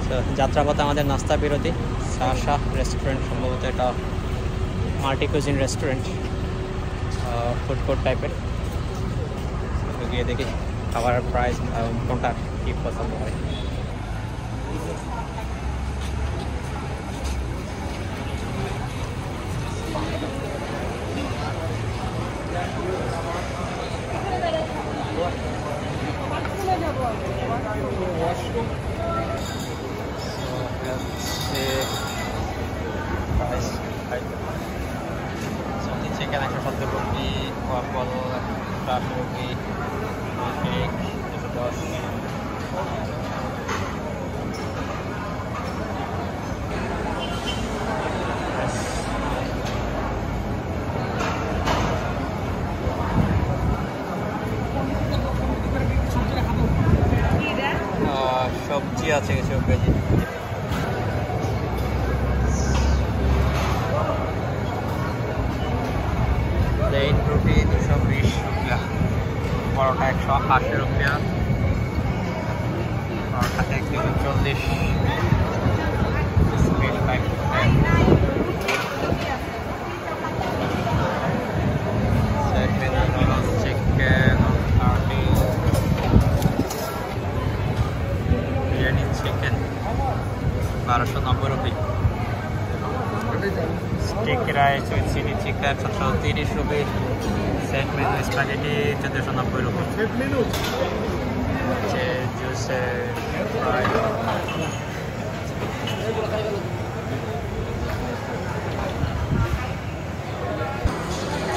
তো যাত্রাপথে আমাদের নাস্তা বিরতি, সাশা রেস্টুরেন্ট, সম্ভবত এটা multi cuisine restaurant, food court টাইপের। গিয়ে দেখি খাবারের প্রাইস কোনটা কী পছন্দ হয়। চিকেন 170 রুপি, কোয়াপল 180 রুপি, কেক 110। সবজি আছে কিছু কেজি। প্লেন রুটি 220 রুপিয়া, পরোটা 180 রুপিয়া, paratha 140, chicken 30, biryani chicken 1290 rupee, stick rice with chilli chicken 730 rupee, set menu spaghetti 1490 rupee, জুসের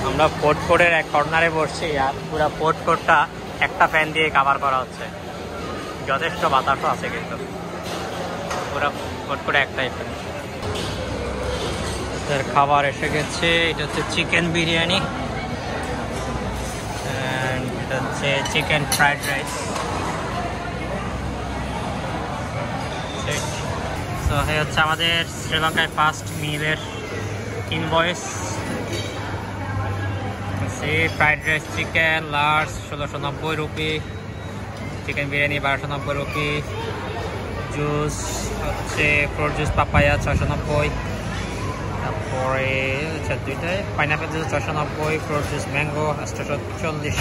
আমরা ফুড কোর্টের এক কর্নারে বসছি, আর পুরো ফুড কোর্টটা একটা ফ্যান দিয়ে কভার করা হচ্ছে। যথেষ্ট বাতাসও আছে, কিন্তু পুরো ফুড কোর্টে একটাই ফ্যান। খাবার এসে গেছে, এটা হচ্ছে চিকেন বিরিয়ানি, এটা হচ্ছে চিকেন ফ্রাইড রাইস। তো এই হচ্ছে আমাদের শ্রীলঙ্কায় ফার্স্ট মিলের invoice. Fried rice chicken large 1690 rupee, chicken biryani 1290 rupee, juice হচ্ছে ফ্রুট জুস পাপায়া 690, তারপরে আচ্ছা দুইটাই pineapple juice 690, fruit juice mango 840,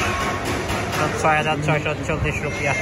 6640 রুপিয়া।